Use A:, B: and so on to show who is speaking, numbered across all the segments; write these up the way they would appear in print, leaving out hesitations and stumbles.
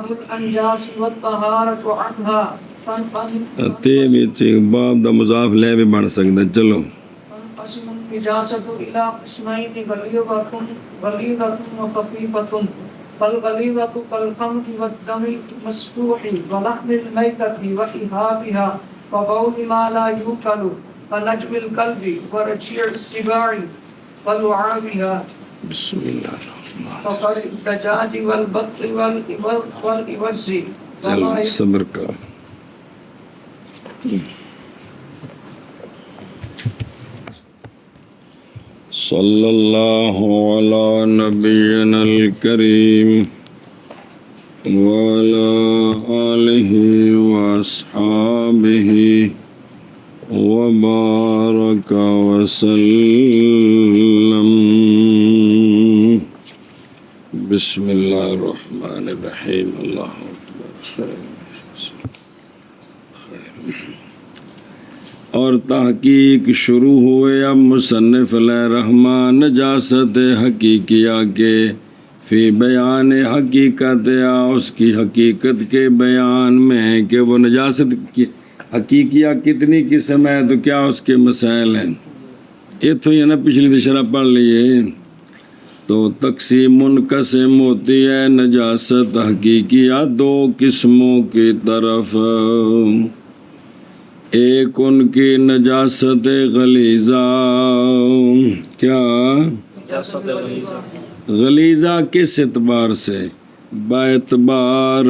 A: باب الانجاس والطہارت عنها
B: تے وچ باب دا مضاف لے بھی بن سکدا. چلو
A: تنقسم النجاسة إلى قسمين غليظة وخفيفة فالغليظة كالخمر والدم المسفوح ولحم الميتة وإهابها وبول ما لا يؤكل ونجم الكلب ورجيع السباع ولعابها
B: بسم اللہ الرحمن
A: وقر الدجاج والبط والإوز
B: چلو صبر کرو. صلی اللہ علی نبینا الکریم وعلی آلہ واصحابہ وبارک وسلم. بسم اللہ الرحمن الرحیم. اللہ اکبر. اور تحقیق شروع ہوئے اب مصنف علیہ رحمٰن نجاست حقیقیہ کے فی بیان حقیقت یا اس کی حقیقت کے بیان میں کہ وہ نجاست کی حقیقیہ کتنی قسم ہے تو کیا اس کے مسائل ہیں. اتوں ہی نا پچھلی شرح پڑھ لیے. تو تقسیم منقسم ہوتی ہے نجاست حقیقیہ دو قسموں کی طرف. ایک ان کی نجاست غلیظہ. کیا غلیظہ کس اعتبار سے؟ باعتبار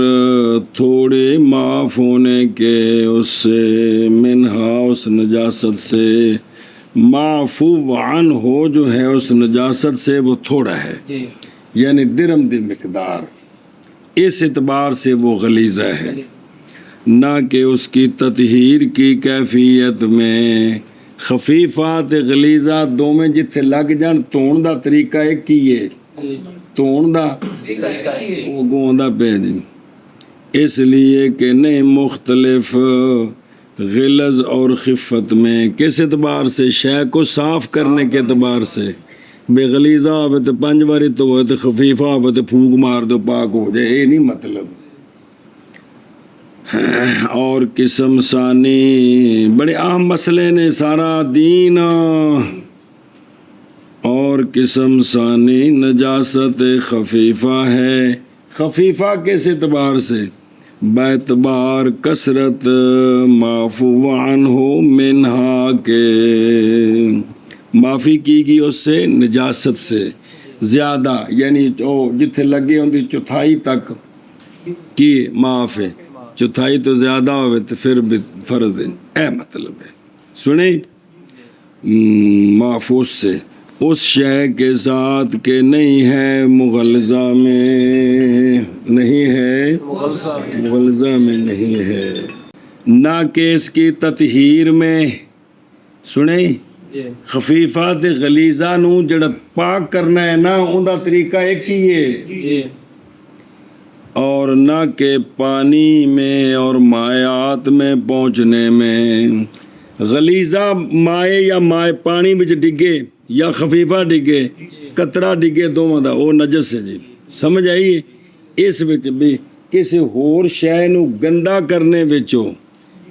B: تھوڑے معاف ہونے کے اس سے منہا اس نجاست سے معفو عن ہو جو ہے اس نجاست سے وہ تھوڑا ہے یعنی درم دی مقدار. اس اعتبار سے وہ غلیظہ ہے نہ کہ اس کی تطہیر کی کیفیت میں. خفیفات غلیظہ دو میں جتھے لگ جان تون دا طریقہ ایک ہی ہے. تون دا وہ گوندا پہ جی. اس لیے کہ نہیں مختلف غلظ اور خفت میں. کس اعتبار سے؟ شے کو صاف کرنے کے اعتبار سے. بے غلیظہ ہوئے تو 5 باری تو ہوئے تو خفیفہ ہوئے تو پھونک مار دو پاک ہو جائے. یہ نہیں مطلب. اور قسم ثانی بڑے اہم مسئلے نے سارا دین. اور قسم ثانی نجاست خفیفہ ہے. خفیفہ کس اعتبار سے؟ باعتبار کثرت معفو عنہ منہا کے معافی کی گئی اس سے نجاست سے زیادہ یعنی جتھے لگے ان کی چوتھائی تک کی معاف ہے. چوتھائی تو زیادہ ہوئے تو پھر بھی فرض ہے. اے مطلب ہے سنیں محفوظ سے اس شے کے ذات کے نہیں ہے مغلظہ میں نہیں ہے مغلظہ میں نہیں ہے نہ کہ اس کی تطہیر میں. سنیں خفیفات غلیظہ نو جڑا پاک کرنا ہے نا ان دا طریقہ ایک ہی ہے. اور نہ کہ پانی میں اور مائعات میں پہنچنے میں. غلیظہ مائع یا مائع پانی بچ ڈگے یا خفیفہ ڈگے قطرہ ڈگے دونوں دا وہ نجس ہے جی. سمجھ آئی؟ اس وچ بھی کسی ہور شے نو گندا کرنے وچوں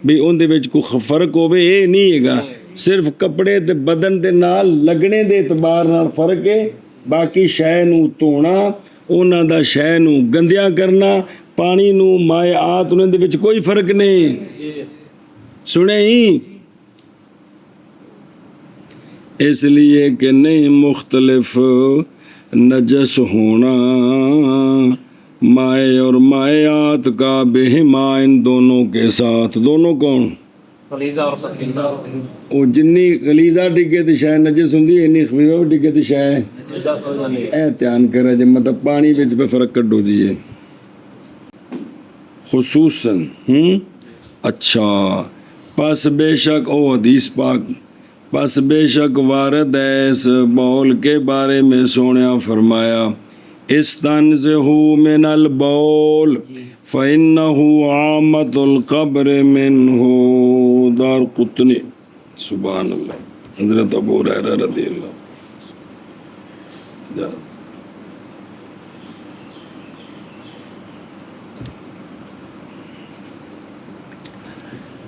B: بھی ان دے وچ کوئی فرق ہوے یہ نہیں ہے گا. صرف کپڑے تے بدن دے نال لگنے دے اعتبار نال فرق ہے. باقی شے نو دھونا انہاں دا شے نو گندیاں کرنا پانی نو مائعات انہاں دے وچ کوئی فرق نہیں. سنے ہی اس لیے کہ نہیں مختلف نجس ہونا مائع اور مائعات کا بہما ان دونوں کے ساتھ. دونوں کون؟ وہ جنی غلیظہ ڈگے تو شاید نجس ہوں اینی خفیفہ ڈگے تو شاید احتیان کرے جی مطلب پانی بچ پہ فرق کڈو دیئے خصوصاً. اچھا پس بے شک او حدیث پاک پس بے شک وارد ہے اس بول کے بارے میں سونیا فرمایا استنزہو من البول فَإِنَّهُ عَامَةُ الْقَبْرِ مِنْهُ. دار قطنی. سبحان اللہ. حضرت ابو ہریرہ رضی اللہ.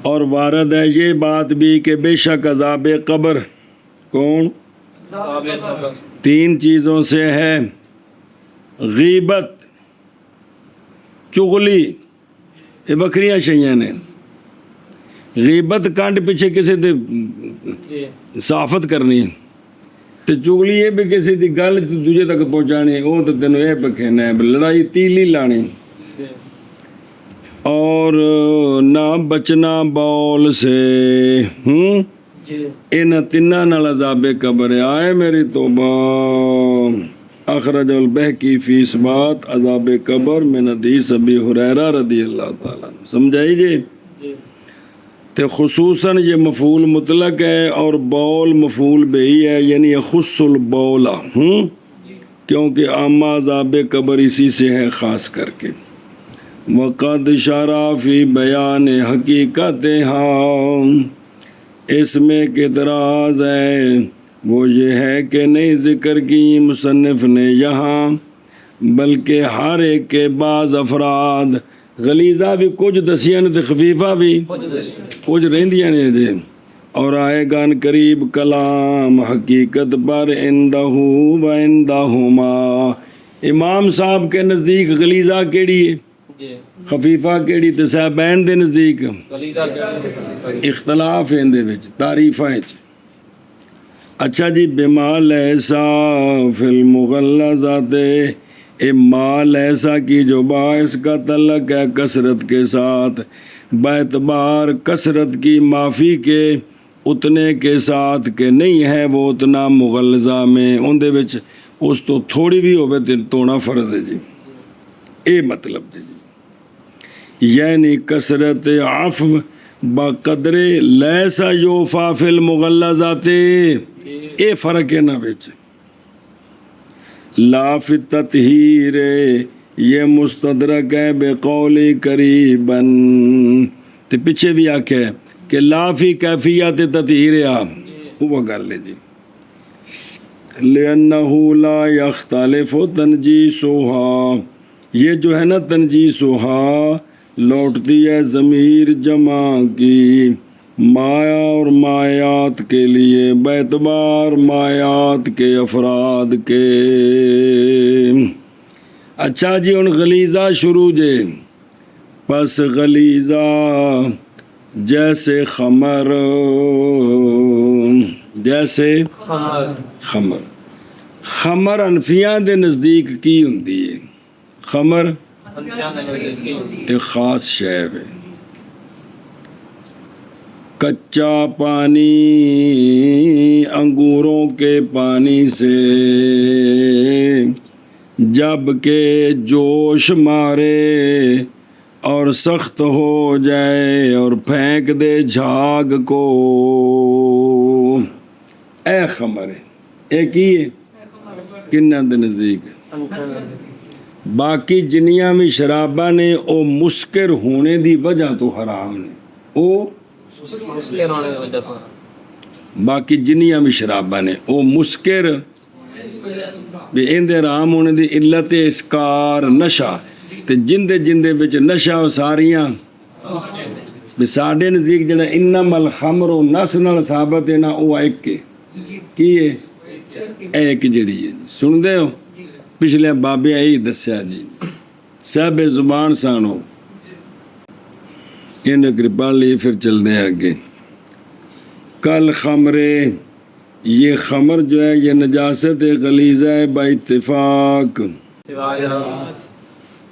B: اور وارد ہے یہ بات بھی کہ بے شک عذاب قبر کون تین چیزوں سے ہے: غیبت، چغلی، یہ بکریاں شیئیں نے. غیبت کانڈ پیچھے کسی دی صافت کرنی، تو چغلی یہ بھی کسی دی گل دوجے تک پہنچانی، وہ تو تینوں یہ پکھینا ہے، لڑائی تیلی لانی. اور نہ بچنا بول سے. ان تیناں نال عذاب قبر آئے میری توبہ. اخرج البہقی فی اثبات عذاب قبر من حدیث ابی ہریرہ رضی اللہ تعالیٰ عنہ. سمجھائی جی؟ تو خصوصاً یہ مفعول مطلق ہے اور بول مفعول بہی ہے، یعنی یخص البولا، کیونکہ عامہ عذاب قبر اسی سے ہے خاص کر کے. وقد شرع فی بیان حقیقتها، اس میں اعتراض ہے وہ یہ ہے کہ نہیں ذکر کی مصنف نے یہاں، بلکہ ہر ایک کے بعض افراد غلیظہ بھی کچھ دسیاں نے، خفیفہ بھی کچھ رہندیاں نے جی. اور آئے گان قریب کلام حقیقت پر عندہ و عندہما. امام صاحب کے نزدیک غلیظہ کیڑی ہے، خفیفہ کیڑی، تے صاحبین دے نزدیک اختلاف ہے اندے وچ تعریفاں وچ. اچھا جی، بما لیسا فی المغلظات، اے مال ایسا کی جو باعث کا تعلق ہے کثرت کے ساتھ، باعتبار کثرت کی معافی کے، اتنے کے ساتھ کہ نہیں ہے وہ اتنا مغلظہ میں، ان دے وچ اس تو تھوڑی بھی ہوئے تے توڑنا فرض ہے جی. اے مطلب جی، یعنی کثرت عفو بقدر لیسا یوفا فی المغلظات، اے فرق ہے نا وچ. لا فی التطہیر، یہ مستدرک ہے بقول قریباً، تو پیچھے بھی آکھے کہ لا فی کیفیت تطہیر، وہ گل ہے جی. لأنہ لا یختلف تنجیسها، یہ جو ہے نا تنجیسها لوٹتی ہے ضمیر جمع کی مایا اور مایات کے لیے، باعتبار مایات کے افراد کے. اچھا جی، ان غلیظہ شروع جے. پس غلیظہ جیسے خمر، جیسے خمر انفیاں دے نزدیک کی ہوندی ہے. خمر ایک خاص شے ہے. کچا پانی انگوروں کے پانی سے جب کہ جوش مارے اور سخت ہو جائے اور پھینک دے جھاگ کو، اے خمر ہے. ایک ہی ہے کنہ دے نزدیک. باقی جنیاں بھی شرابہ نے او مسکر ہونے دی وجہ تو حرام نے، او باقی جنیاں بھی شرابہ نے او مسکر بھی اندے حرام ہونے دی علت اسکار نشہ، تے جندے جندے بچ نشہ و ساریاں بھی ساڑھے نزدیک جڑا انما الخمر و نس نال ثابت ہے نا، او ایک کے کی ہے، ایک جڑی ہے. سن دے ہو پچھلے بابے یہی دسیا جی، صاحب زبان سانو انہیں کرپال لی، پھر چل دیں آگے. کل خمرے، یہ خمر جو ہے یہ نجاست غلیظہ ہے با اتفاق،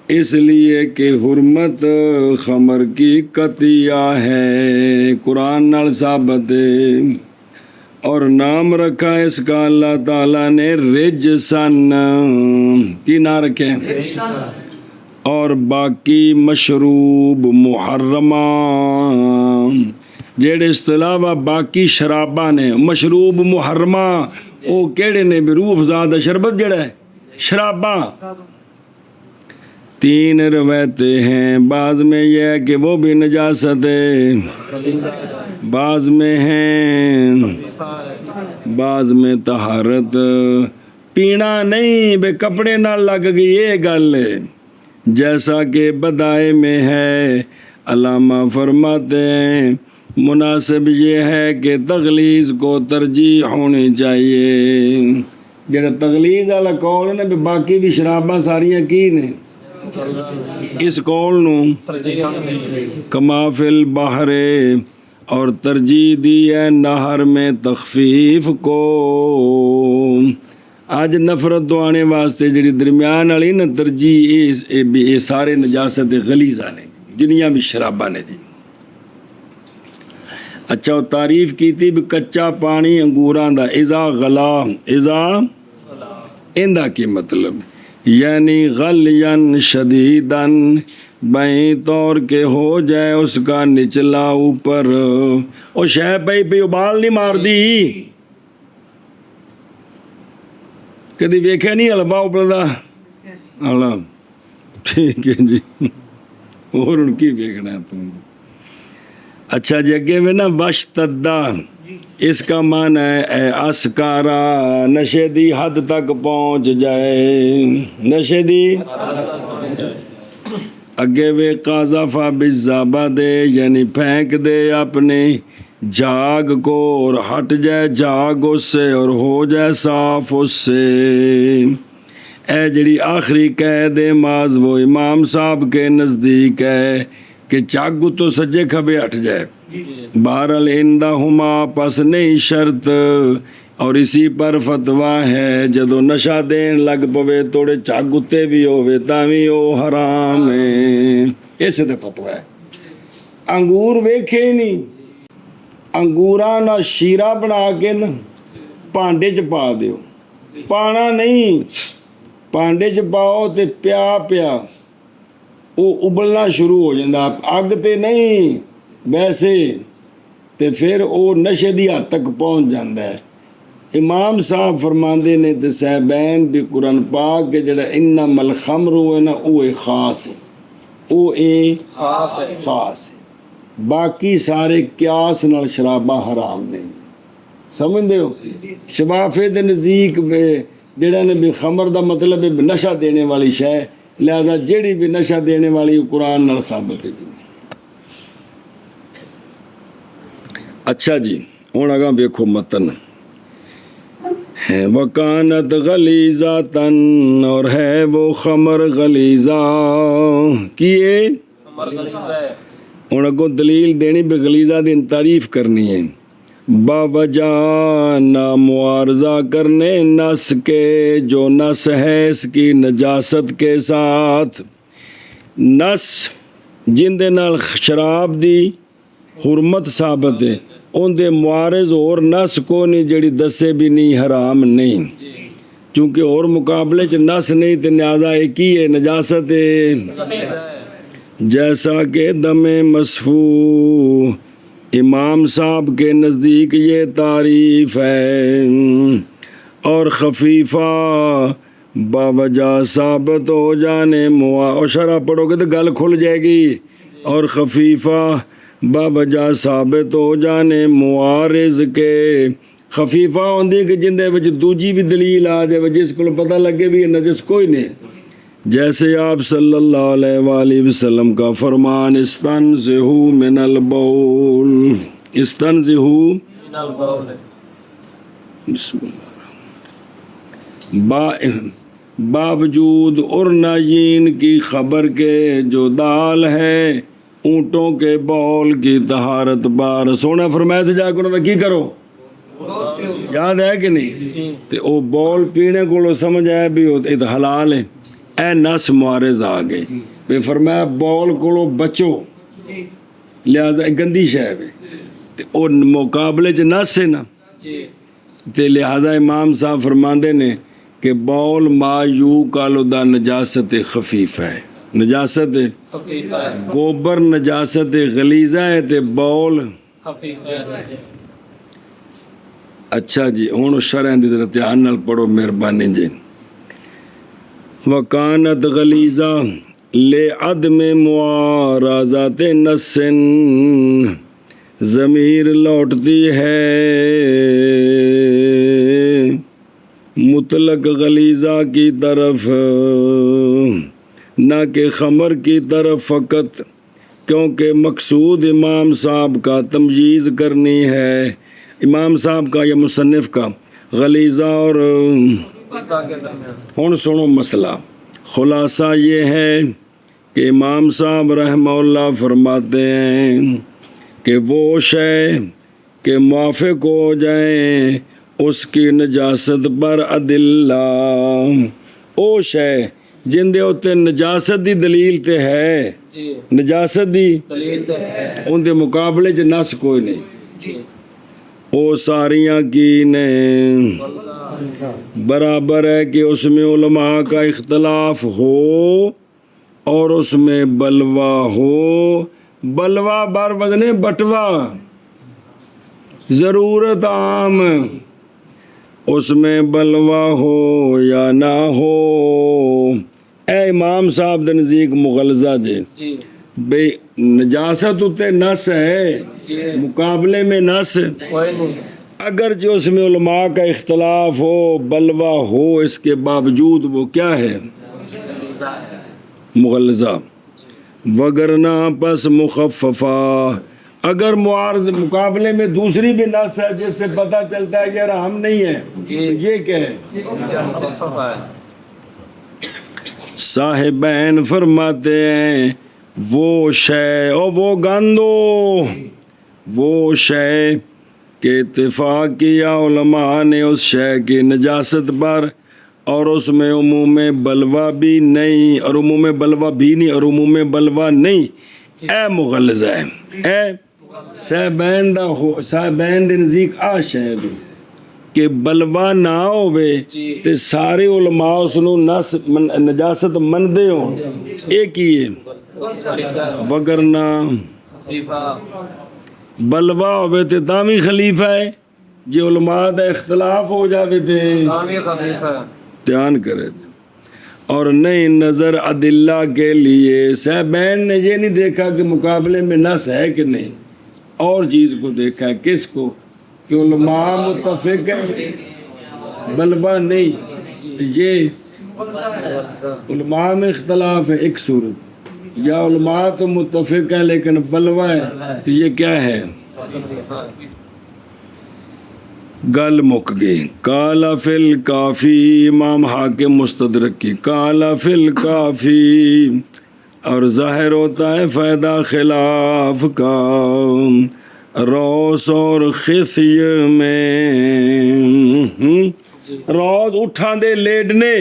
B: اس لیے کہ حرمت خمر کی قطعیہ ہے، قرآن نال ثابت ہے. اور نام رکھا اس کا اللہ تعالیٰ نے رجسن، کی نام رکھے، اور باقی مشروب محرمہ، جیڑے اصطلاح باقی شرابہ نے مشروب محرمہ، او کیڑے نے بھی روح زادہ شربت جڑا ہے شرابہ. 3 روایتیں ہیں، بعض میں یہ ہے کہ وہ بھی نجاست ہے، بعض میں ہیں، بعض میں طہارت. پینا نہیں بے کپڑے نہ لگ گئی، یہ گل ہے. جیسا کہ بدائے میں ہے علامہ فرماتے ہیں مناسب یہ ہے کہ تغلیظ کو ترجیح ہونی چاہیے. جڑا تغلیظ والا قول ہے نا بھی باقی بھی شراباں ساریاں کی نے اس قول نو کما فی البحر اور ترجیح دی ہے نہر میں تخفیف کو. اج نفرت تو آنے واسطے جڑی درمیان والی نا ترجیح یہ سارے نجاست غلیظہ نے جنیاں بھی شراباں نے جی. اچھا وہ تعریف کی تھی بھی کچا پانی انگوراں دا اذا غلا اذا اندہ کی مطلب یعنی غلین شدیدن بائیں طور کے ہو جائے اس کا نچلا اوپر او شے پہ ابال نہیں مار دی کدی ویکھیا نہیں حلبہ ابلدا ہلا ٹھیک ہے جی اور ان کی ویکھنا ہے تم. اچھا جی اگے میں نا وشتدہ اس کا معنی ہے اے اسکارا نشے دی حد تک پہنچ جائے نشے دی اگے وے قاذفہ بالزابہ دے یعنی پھینک دے اپنے جاگ کو اور ہٹ جائے جاگ اس سے اور ہو جائے صاف اس سے. اے جڑی آخری قید ماز وہ امام صاحب کے نزدیک ہے کہ چاگو تو سجے کھبے ہٹ جائے. بہرحال اندہما پس نہیں شرط اور اسی پر فتویٰ ہے جدو نشہ دین لگ پوے توڑے چاگتے بھی ہوئے تاوی او حرام ہے. ایسے تے فتویٰ ہے. انگور ویکھے ہی نہیں انگوراں نہ شیرہ بنا کے نا پانڈے چ پا دیو پانا نہیں پانڈے چ پاؤ تے پیا پیا وہ ابلنا شروع ہو جاتا اگ تے نہیں ویسے تے پھر وہ نشے دی حد تک پہنچ جاتا ہے. امام صاحب فرماندے نے تے صاحبین بھی قرآن پاک کے جڑا انما الخمر ہے نا وہ خاص ہے وہ خاص ہے باقی سارے قیاس نال شراباں حرام نے سمجھ دے ہو. شفافے دے نزدیک جڑا نے بھی خمر دا مطلب ہے نشہ دینے والی شے لہذا جیڑی بھی نشہ دینے والی قرآن نال ثابت ہے. اچھا جی ہوں اگاں ویکھو متن ہے وکانت غلیظۃً اور ہے وہ خمر غلیظہ کیے ہوں اگوں دلیل دینی بھی غلیظہ دی تعریف کرنی ہے باوجہ نامعارضہ کرنے نس کے جو نس ہے اس کی نجاست کے ساتھ. نس جن دے نال شراب دی حرمت ثابت ہے ان دے معارض اور نس کو نہیں جڑی دسے بھی نہیں حرام نہیں چونکہ اور مقابلے چ نس نہیں تے لہٰذا ایک ہی ہے نجاست ہے. جیسا کہ دم مصفوح امام صاحب کے نزدیک یہ تعریف ہے اور خفیفہ باوجہ ثابت ہو جانے اور شرح پڑھو گے تو گل کھل جائے گی اور خفیفہ باوجہ ثابت ہو جانے معارض کے خفیفہ ہوندی کہ جن دے وچ دوجی بھی دلیل آ جائے جس کو پتہ لگے بھی نجس کوئی نہیں جیسے آپ صلی اللہ علیہ وآلہ وسلم کا فرمان استنزہوا من البول استنزہوا من البول بسم اللہ باوجود ارناجین کی خبر کے جو دال ہے اونٹوں کے بول کی طہارت بار سونا فرمایا سے جا کر کی کرو یاد ہے کہ نہیں تے او بول پینے کو سمجھ آیا بھی حلال ہے اے نس معارض آ گئی بے فرمایا بول کو بچو لہذا گندی شے ہے تے او مقابلے چ نس ہے نا تے لہذا امام صاحب فرماندے نے کہ بول ما یو کالو دا نجاست خفیف ہے نجاست گوبر نجاست غلیظہ ہے تے بول خفیف ہے. اچھا جی ہوں شرح دی طرح دھیان نال پڑھو مہربانی جی وکانت غلیظہ لعدم معارضات نس ضمیر لوٹتی ہے مطلق غلیظہ کی طرف نہ کہ خمر کی طرف فقط کیونکہ مقصود امام صاحب کا تمجیز کرنی ہے، امام صاحب کا یا مصنف کا غلیظہ اور ہن سنو مسئلہ خلاصہ یہ ہے کہ امام صاحب رحمہ اللہ فرماتے ہیں کہ وہ شے کہ موافق ہو جائیں اس کی نجاست پر ادلہ، او شے جن دے اوتے نجاست دی دلیل تے ہے، نجاست دی
A: دلیل تے ہے،
B: ان دے مقابلے چ نس کوئی نہیں، او ساریاں کی نے برابر ہے کہ اس میں علماء کا اختلاف ہو اور اس میں بلوا ہو، بلوا بر وزن بٹوا، ضرورت عام، اس میں بلوا ہو یا نہ ہو، اے امام صاحب دے نزدیک مغلظہ جی بے نجاست اتے نس ہے، مقابلے میں نس اگر جو اس میں علماء کا اختلاف ہو، بلوا ہو، اس کے باوجود وہ کیا ہے؟ مغلظہ، وگرنہ پس مخففہ، اگر معارض مقابلے میں دوسری بھی نص ہے جس سے پتہ چلتا ہے یار ہم نہیں ہیں، یہ کیا ہے؟ صاحبین فرماتے ہیں وہ شے اور وہ گندو، وہ شے کہ اتفاق کیا علماء نے اس شے کی نجاست پر، اور اس میں عموم بلوا بھی نہیں، اور عموم بلوا بھی نہیں، اور عموم بلوا نہیں، اے مغلظہ ہے، اے صاحبین دے نزدیک آ شے کہ بلوا نہ ہوئے تے سارے علماء اس نو نجاست مندے ہوں، ایک ہی ہے، وگرنہ بلوا ہوئے تے تامی خلیفہ ہے، جی علماء دا اختلاف ہو جاوے تے دھیان کرے دے، اور نئی نظر عدلہ کے لیے صاحبین نے یہ نہیں دیکھا کہ مقابلے میں نص ہے کہ نہیں، اور چیز کو دیکھا ہے، کس کو؟ کہ علماء متفق ہے، بلوا نہیں، یہ علماء میں اختلاف ہے ایک صورت، یا علماء تو متفق ہے لیکن بلوا ہے، تو یہ کیا ہے؟ گل مک گئی۔ کالا فی الکافی، امام حاکم مستدرک کی، کالا فی الکافی، اور ظاہر ہوتا ہے فائدہ خلاف کا روس اور خفی میں، روز اٹھاں دے لیڈنے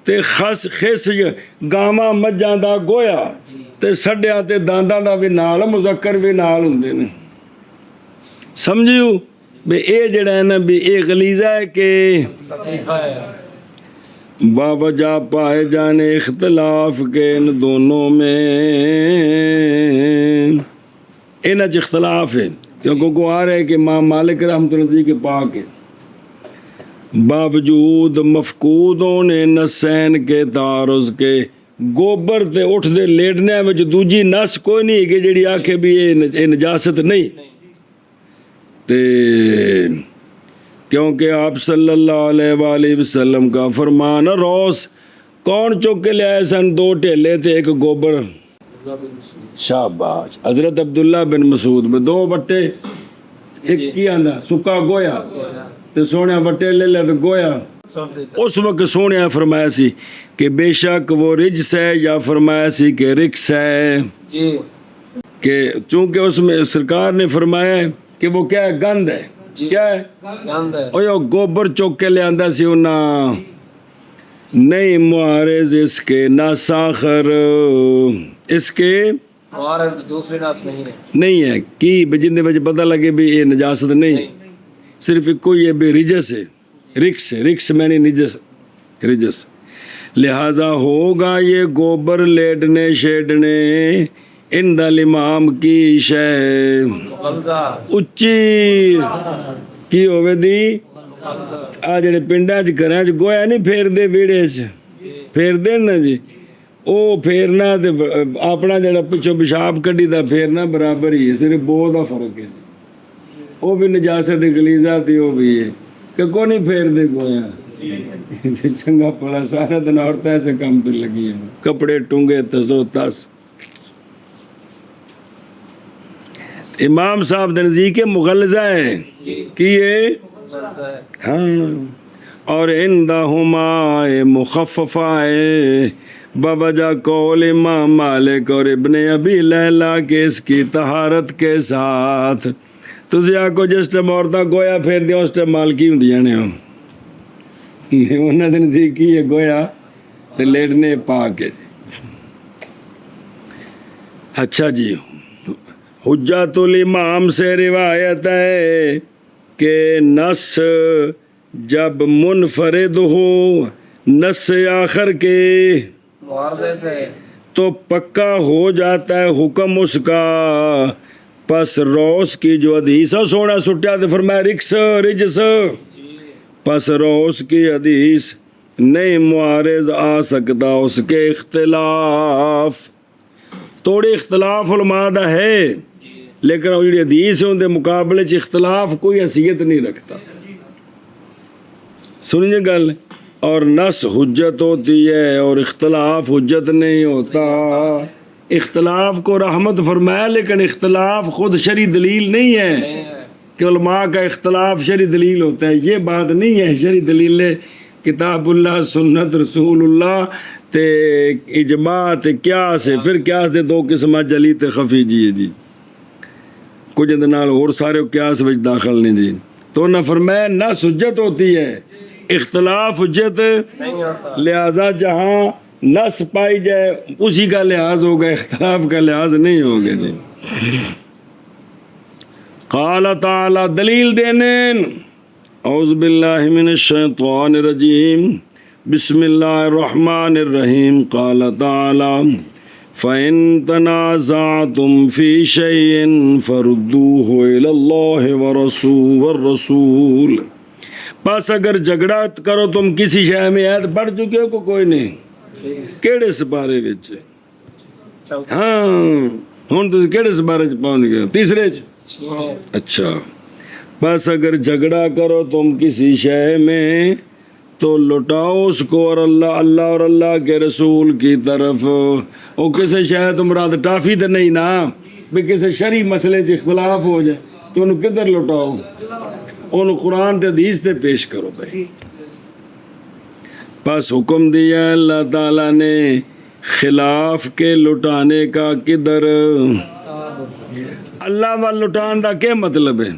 B: تے خس گاواں مجھاں دا گویا تے سڈیاں تے دانداں دا بھی نال، مذکر بھی نال ہوندے نے، سمجھیو بے اے جڑا ہے نا بھی اے غلیظہ ہے کہ باوجہ پائے جانے اختلاف کے ان دونوں میں، انہاں چ اختلاف ہے، کیونکہ کو آ رہا ہے کہ امام مالک رحمۃ اللہ کے پاک ہے، باوجود مفقود ہونے نسین کے تعارض کے، گوبر تے اٹھ دے لیڈنے وچ دوجی نس کوئی نہیں کہ جڑی آکھے بھی اے نجاست نہیں، تے کیونکہ آپ صلی اللہ علیہ وآلہ وسلم کا فرمان، روس کون چک کے لے آئے سن؟ 2 ٹھیلے تے ایک گوبر، شاباش، حضرت عبداللہ بن مسعود میں 2 بٹے، ایک کی آندا سکا گویا تے سونے بٹے لے لے تے گویا، اس وقت سونے فرمایا سی کہ بے شک وہ رجس ہے، یا فرمایا سی کہ رکس ہے، کہ چونکہ اس میں سرکار نے فرمایا ہے کہ وہ کیا ہے؟ گند ہے، کیا ہے؟ گند ہے، اور گوبر چوک کے لے آندا سی انہاں، نہیں معارض اس کے نہ ساخر، اس کے
A: دوسرے ناس
B: نہیں ہے کی جن دے وچ پتہ لگے بھی یہ نجاست نہیں، صرف کوئی یہ بھی رجس ہے، رکس میں نہیں نجس، رجس، لہذا ہوگا یہ گوبر لیٹنے شیڈنے ان دا امام کی شے اچھی کی ہوئے دی، آ جڑے پنڈاں چ گھراں چ گویا نہیں پھیر دے، ویڑے چ پھیر دے نا جی، او پھیرنا تے اپنا جڑا پچھوں پیشاب کڈی دا پھیرنا برابر ہی ہے، صرف بو دا فرق ہے، وہ بھی نجاست غلیظہ تھی، وہ بھی ہے کہ کو نہیں پھیر دے گویا، چنگا پڑا سارا دن عورتیں ایسے کام پہ لگی ہیں، کپڑے ٹونگے تسو تس، امام صاحب دے نزدیک مغلظہ ہے کی ہے ہاں، اور عندہما مخففہ ہے بوجہ قول امام مالک اور ابن ابی لیلہ کے اس کی طہارت کے ساتھ. تسی آکو جس ٹائم عورتاں گویا پھیر دیا اس ٹائم مالکی ہوں دیاں نے انہاں دے نزدیک کی ہے گویا تے لیٹنے پاک ہے. اچھا جی، حجت الامام سے روایت ہے کہ نص جب منفرد ہو نص آخر کے تو پکا ہو جاتا ہے حکم اس کا. پس روس کی جو حدیث ہے سونا سٹیا تو فرمایا رکس رجس، پس روس کی حدیث نہیں معارض آ سکتا اس کے اختلاف. توڑے اختلاف علماء دا ہے لیکن وہ جڑی حدیث ہے ان دے مقابلے چ اختلاف کوئی حیثیت نہیں رکھتا. سنیے گل، اور نص حجت ہوتی ہے اور اختلاف حجت نہیں ہوتا. اختلاف کو رحمت فرمایا لیکن اختلاف خود شرعی دلیل نہیں ہے کہ علماء کا اختلاف شرعی دلیل ہوتا ہے، یہ بات نہیں ہے. شرعی دلیل ہے کتاب اللہ، سنت رسول اللہ تے اجماع تے قیاس ہے. پھر قیاس دے دو قسم جلی تے خفی جی کچھ نال اور سارے قیاس وچ داخل نہیں جی. تو نہ فرمایا نص حجت ہوتی ہے، اختلاف حجت، لہذا جہاں نص پائی جائے اسی کا لحاظ ہوگا، اختلاف کا لحاظ نہیں ہوگا جی. قال تعالی دلیل دینے اعوذ باللہ من الشیطان الرجیم بسم اللہ الرحمن الرحیم. قال تعالی فَإِن تَنَازَعْتُمْ فِي شَيْءٍ فَرُدُّوهُ إِلَى اللَّهِ وَالرَّسُولِ. بس اگر جھگڑا کرو تم کسی شے میں، آیت پڑھ چکے ہو کوئی نہیں کیڑے سپارے وچ؟ ہاں ہن تسی کیڑے سپارے چ پہنچ گئے؟ تیسرے چ. اچھا، بس اگر جھگڑا کرو تم کسی شے میں تو لٹاؤ اس کو اور اللہ اور اللہ کے رسول کی طرف. وہ کسی شاید مراد ٹافی تو نہیں نا بھی کسی شرعی مسئلے سے اختلاف ہو جائے تو انہوں کدھر لٹاؤ؟ انہوں قرآن تے حدیث تے پیش کرو بھائی. پس حکم دیا اللہ تعالیٰ نے خلاف کے لٹانے کا. کدھر؟ اللہ وال لٹان دا کیا مطلب ہے؟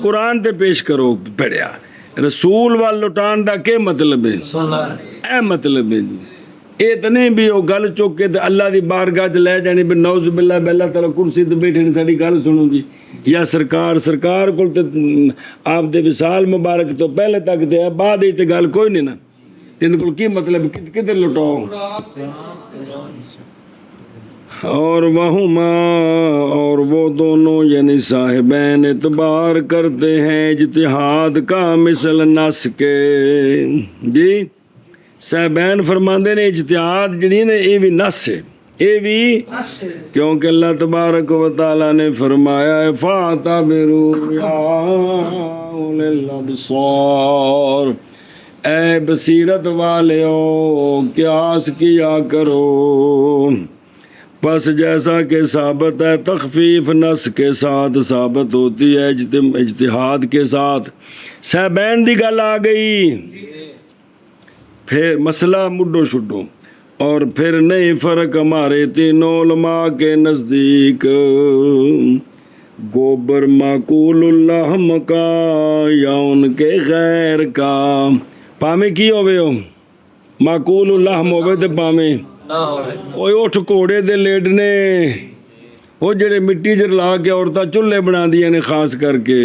B: قرآن تے پیش کرو پڑھیا. رسول وال لٹان دا کیا مطلب ہے؟ اے مطلب ہے جی. اے تو نہیں بھی وہ گل چک کے اللہ دی بارگاہ چ لے جانی بھی نعوذ باللہ اللہ تعالیٰ کرسی تے بیٹھے نے ساری گل سنو جی، یا سرکار کو آپ دے وصال مبارک تو پہلے تک تے بعد تے گل کوئی نہیں نا. ان کو کی مطلب کدھر لٹاؤ؟ اور وہما اور وہ دونوں یعنی صاحبین اعتبار کرتے ہیں اجتہاد کا مثل نس کے. جی صاحبین فرماندے نے اجتہاد جڑی نے یہ بھی نس ہے، یہ بھی کیونکہ اللہ تبارک و تعالیٰ نے فرمایا ہے فَاعْتَبِرُوا يَا أُولِي الْأَبْصَارِ، اے بصیرت والیو قیاس کیا کرو. پس جیسا کہ ثابت ہے تخفیف نص کے ساتھ ثابت ہوتی ہے اجتہاد کے ساتھ. صاحبین دی گل آ گئی، پھر مسئلہ مڈو شڈو، اور پھر نہیں فرق ہمارے تینوں علماء کے نزدیک گوبر معقول اللحم کا یا ان کے غیر کا. پامے کی ہوئے ہو معقول اللحم ہوئے تے پامے اوے اٹھ گھوڑے دے لیڈنے وہ جڑے مٹی چ لا کے عورتاں چولہے بنا دیا نے خاص کر کے.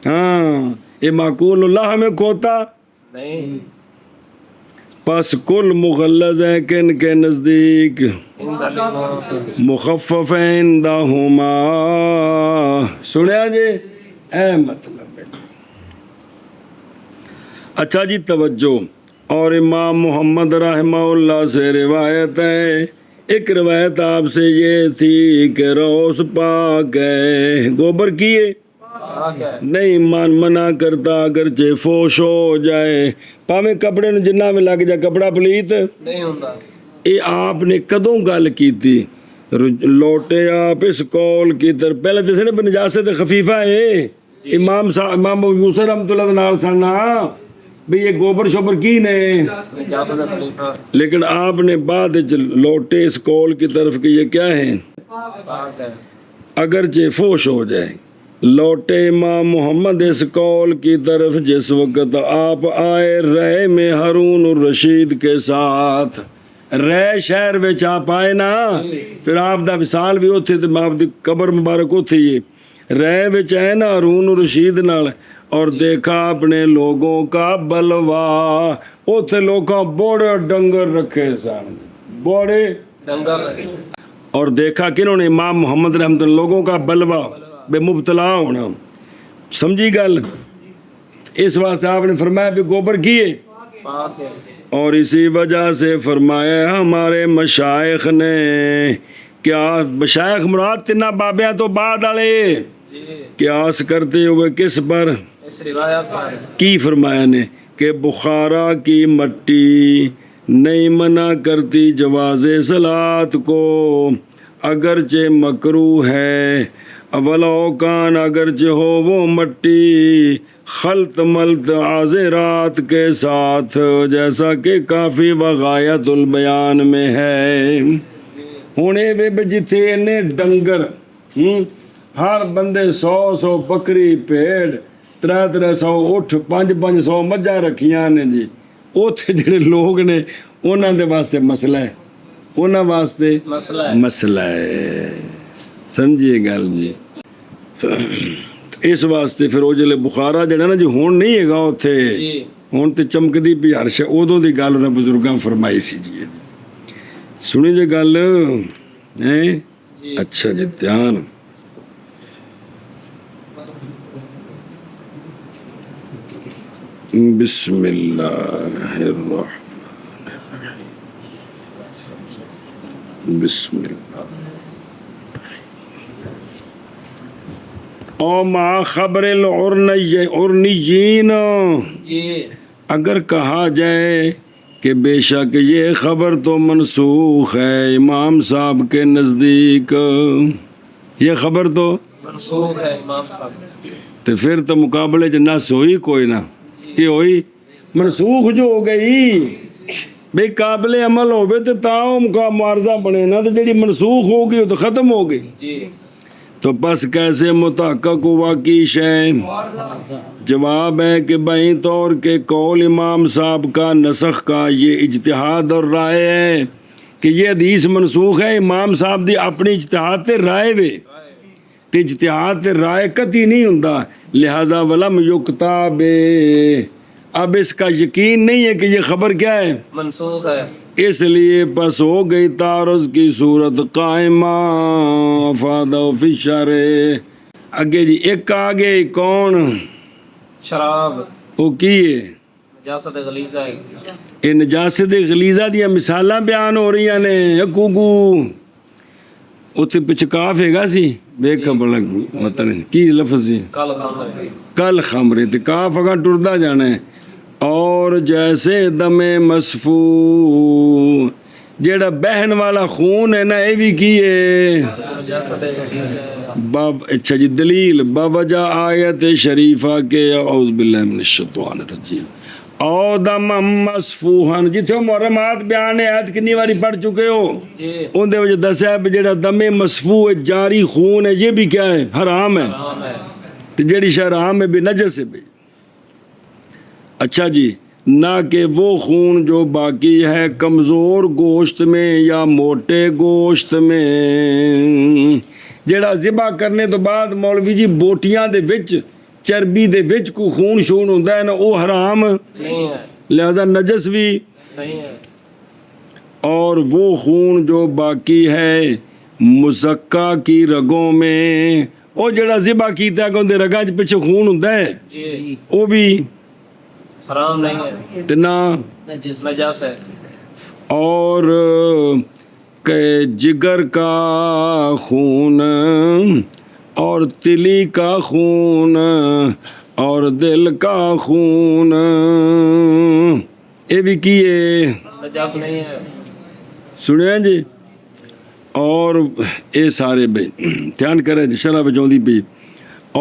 B: ہاں یہ معقول اللحم ہے کھوتا نہیں. پس کل مغلظ ہے کن کے نزدیک مخفف عندہما. سنیا جی اے مطلب ہے. اچھا جی توجہ. اور امام محمد رحمہ اللہ سے روایت ہے، ایک روایت آپ سے یہ تھی کہ روس پاک ہے، گوبر کیے نہیں منع کرتا اگرچہ فوش ہو جائے، پاویں کپڑے جنہ میں لگ جائے کپڑا پلیت نہیں ہوندا. یہ آپ نے کدوں گل کی تھی لوٹے آپ اس قول کی طرف پہلے تو سنے نجاست خفیفہ ہے امام صاحب امام ابو یوسف رحمۃ اللہ نال سننا بھی یہ گوبر شوبر کی نے
A: نجاست خلیفہ
B: لیکن آپ نے بعد لوٹے اس قول کی طرف کہ یہ کیا ہے
A: پاک ہے
B: اگرچہ فوش ہو جائے لوٹے امام محمد اس قول کی طرف جس وقت آپ آئے رے میں ہارون الرشید کے ساتھ رے شہر وچ آپ آئے نا پھر آپ دا وصال بھی اتھے تے آپ دی قبر مبارک اتھے ہی رے وچ آئے نا ہارون الرشید نال اور دیکھا اپنے لوگوں کا بلوا اتھے لوگوں بڑے ڈنگر رکھے سن بڑے
A: ڈنگر
B: اور دیکھا کنہوں نے امام محمد رحمۃ اللہ لوگوں کا بلوا بے مبتلا ہونا سمجھی گل اس واسطے آپ نے فرمایا بھی گوبر کیے
A: پاک ہے
B: اور اسی وجہ سے فرمایا ہمارے مشائخ نے کیا مشائخ مراد تینا بابیاں تو بعد والے
A: جی
B: قیاس کرتے ہوئے کس پر
A: اس روایت پر
B: کی فرمایا نے کہ بخارا کی مٹی نہیں منع کرتی جواز صلات کو اگرچہ مکروہ ہے اولو کان اگرچہ ہو وہ مٹی خلط ملت عذرات کے ساتھ جیسا کہ کافی وغایت البیان میں ہے ہونے وے جتھے نے ڈنگر ہر بندے 100 بکری بھیڑ 300 اٹھ 500 مجھا رکھیاں نے جی اوتھے جڑے لوگ نے انہاں دے واسطے مسئلہ ہے انہاں واسطے مسئلہ ہے سمجھیے گل جی اس واسطے پھر وہ جلے بخارا جڑا نا جی ہون نہیں ہے گا اتھے ہون تے چمکدی پئی عرش ادوں دی گل دا بزرگاں فرمائی سی جی سنی جی گل ہیں اچھا جی دھیان بسم اللہ الرحمن بسم اللہ او ما خبر العرنیین
A: جی
B: اگر کہا جائے کہ بے شک یہ خبر تو منسوخ ہے امام صاحب کے نزدیک یہ خبر تو
A: منسوخ ہے امام صاحب
B: تو پھر تو مقابلے چ نس ہوئی کوئی نہ کہ ہوئی منسوخ جو ہو گئی بھئی قابل عمل ہوئے تو تاؤم کا معارضہ بنے نا تو جڑی منسوخ ہو گئی تو ختم ہو گئی
A: جی
B: تو پس کیسے متحقق واقعی شے جواب ہے کہ بہی طور کے قول امام صاحب کا نسخ کا یہ اجتہاد اور رائے ہے کہ یہ حدیث منسوخ ہے امام صاحب دی اپنی اجتہاد تے رائے وے تے اجتہاد تے رائے قطعی نہیں ہوندا لہذا ولم یکتاب اب اس کا یقین نہیں ہے کہ یہ خبر کیا ہے
A: منسوخ ہے
B: اس لیے بس ہو گئی تعارض کی صورت قائمہ فادہ فی الشرع اگے جی ایک آگے کون
A: شراب
B: وہ کیے
A: نجاست غلیظہ ہے
B: یہ نجاست غلیظہ دیا مثالاں بیان ہو رہی نے کوکو اتنے پچھ کاف ہے گا سی ویکھا بڑا مطلب کی لفظ سی
A: کل خمر
B: کل خمرے تے کاف اگا ٹردا جانا ہے اور جیسے دم مصفو جیڑا بہن والا خون ہے نا یہ بھی کی ہے
A: نجاست غلیظہ ہے
B: باب اچھا جی دلیل باوجہ آیت شریفہ کے اعوذ باللہ من الشیطان الرجیم او دم مصفوحن جتھے محرمات بیان آیت کنی واری پڑھ چکے ہو
A: جی
B: ان دے وجہ دسیا ہے جیڑا دم مصفوح جاری خون ہے یہ بھی کیا ہے حرام ہے
A: حرام ہے
B: تو جیڑی شے حرام ہے بھی نجس ہے بھی اچھا جی نہ کہ وہ خون جو باقی ہے کمزور گوشت میں یا موٹے گوشت میں جیڑا ذبح کرنے تو بعد مولوی جی بوٹیاں دے وچ چربی دے وچ کو خون شون ہوندا ہے نا وہ حرام
A: نہیں ہے
B: لہذا نجس بھی
A: نہیں ہے
B: اور وہ خون جو باقی ہے مزکا کی رگوں میں وہ جڑا ذبح کیتا ہے کہ اندے رگاں چ پیچھے خون ہوندا ہے
A: جی
B: وہ بھی
A: حرام نہیں ہے
B: تے نہ
A: نجس ہے
B: اور کہ جگر کا خون اور تلی کا خون اور دل کا خون یہ بھی کیے
A: نجس نہیں ہے
B: سنیا جی اور یہ سارے بھائی دھیان کرے شرح بچاؤں پی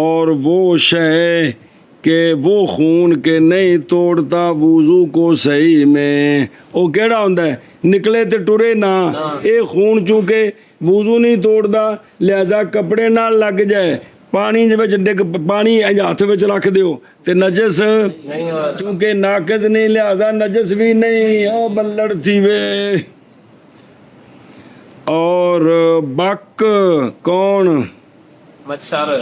B: اور وہ شے کہ وہ خون کے نہیں توڑتا وضو کو صحیح میں وہ کیڑا ہوندا ہے نکلے تے ٹرے نہ یہ خون چونکہ وضو نہیں توڑتا لہذا کپڑے نہ لگ جائے پانی ڈگ پانی ہاتھ میں رکھ دیو تے نجس
A: نہیں ہوا
B: چونکہ ناقص نہیں لہذا نجس بھی نہیں او بلڑ تھی وے اور بک کون
A: مچھر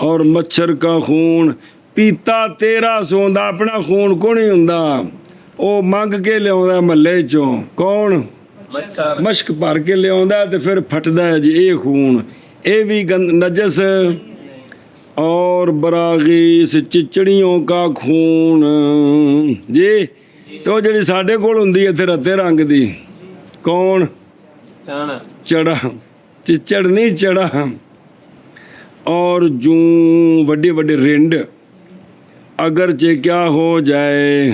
B: اور مچھر کا خون پیتا تیرا سوندا اپنا خون کو نہیں ہوندا او منگ کے لیا محلے چوں کون
A: مچھر
B: مشک بھر کے لیا تے پھر پھٹدا ہے جی اے خون اے بھی نجس اور براغیس چچڑیوں کا خون جی تو جڑی ساڈے کول ہوندی ہے تے رتے رنگ دی کون
A: چان
B: چڑا چچڑ نہیں چڑا اور جوں وڈے وڈے رنڈ اگرچہ کیا ہو جائے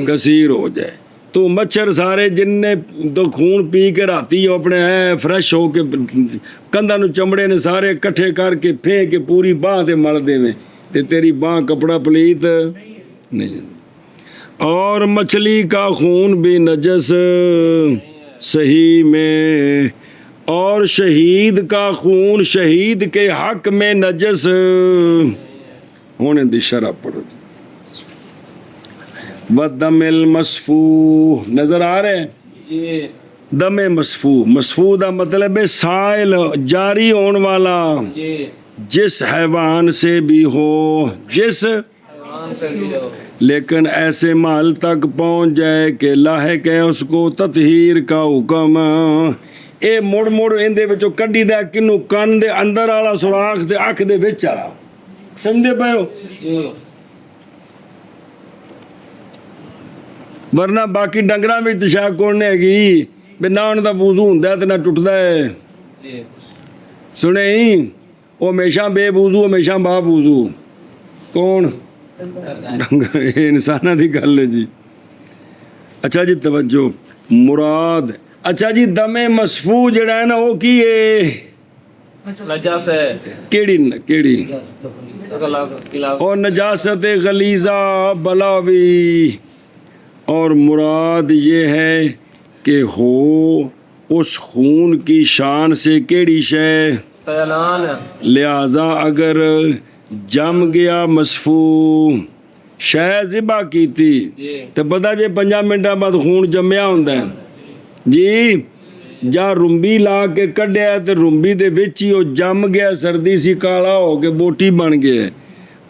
B: کثیر ہو جائے تو مچھر سارے جن نے تو خون پی کے راتی اپنے فریش ہو کے کندھا نو چمڑے نے سارے کٹھے کر کے پھینک کے پوری باہ تے مل دے میں تے تیری باہ کپڑا پلیت نہیں اور مچھلی کا خون بھی نجس صحیح میں اور شہید کا خون شہید کے حق میں نجس ہونے دی شرح پڑھو دم المصفوح نظر آ رہے ہیں
A: جی
B: دم مصفوح مصفوح دا مطلب ہے سائل جاری ہون والا
A: جی
B: جس حیوان سے بھی ہو جس
A: حیوان سے بھی ہو
B: لیکن ایسے محل تک پہنچ جائے کہ لاحق ہے اس کو تطہیر کا حکم اے مڑ مڑ اندے وچوں کڈی دا کنوں کان دے اندر والا سوراخ تے اکھ دے وچ والا سمجھے پئے ہو
A: جی
B: ورنہ باقی ڈنگراں وچ تے شاید کوئی نہیں ہیگی بھی نہ انہاں دا وضو ہوندا ہے تے نہ ٹٹدا ہے
A: جی
B: سنے ہی وہ ہمیشہ بے وضو ہمیشہ با وضو کون ڈنگر یہ انساناں دی گل ہے جی اچھا جی توجہ مراد اچھا جی دم مصفوح جڑا ہے نا وہ کی ہے
A: نجس ہے
B: کیڑی اور نجاست غلیظہ بلاوی اور مراد یہ ہے کہ ہو اس خون کی شان سے کیڑی شے
A: فیلان
B: لہذا اگر جم گیا مصفوح شے ذبح کیتی
A: جی
B: تو پتا جی 5 منٹਾਂ بعد خون جمیا ہوندا ہے جی ਜਾਂ ਰੁੰਬੀ ਲਾ ਕੇ ਕੱਢਿਆ ਤੇ ਰੁੰਬੀ ਦੇ ਵਿੱਚ ਹੀ ਉਹ ਜੰਮ ਗਿਆ ਸਰਦੀ ਸੀ ਕਾਲਾ ਹੋ ਕੇ ਬੋਟੀ ਬਣ ਗਿਆ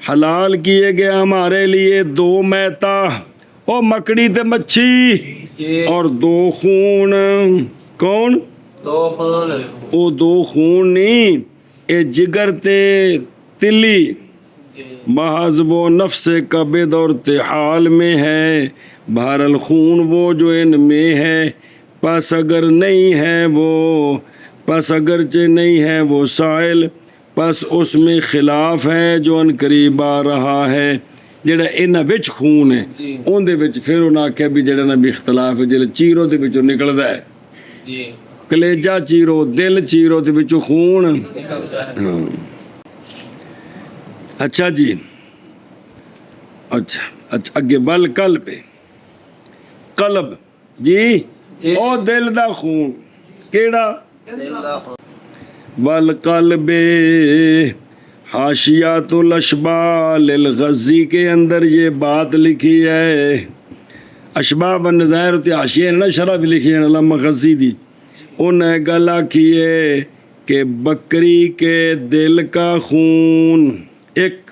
B: حلال کیے گئے ہمارے لیے 2 میتا، او مکڑی تے مچھی،
A: جی
B: اور 2 خون۔ کون؟
A: 2 خون
B: او 2 خون نہیں، اے جگر تے تلی،
A: جی
B: محض وہ نفس قبض اور تحال میں ہے، بہرحال خون وہ جو ان میں ہے، پس اگر نہیں ہے وہ، پس اگرچہ نہیں ہے وہ سائل، پس اس میں خلاف ہے جو ان قریب آ رہا ہے۔ جڑا انہاں وچ خون ہے
A: جی
B: اون دے وچ پھر انہاں آکھیا بھی جڑا نا بھی اختلاف ہے، جڑا چیرو دے وچوں نکلدا ہے،
A: جی
B: کلیجہ چیرو، دل چیرو دے وچوں خون۔
A: نکلتا ہے۔
B: ہاں اچھا جی، اچھا اگے ول قلب پہ، قلب جی
A: جی
B: او دل دا خون کیڑا؟
A: دل دا خون۔
B: والقلب حاشیات الاشباح للغزی کے اندر یہ بات لکھی ہے، اشباح والنظائر تے حاشیے نا شرح بھی لکھی ہے علامہ غزی دی، انہیں گل آکھی ہے کہ بکری کے دل کا خون ایک،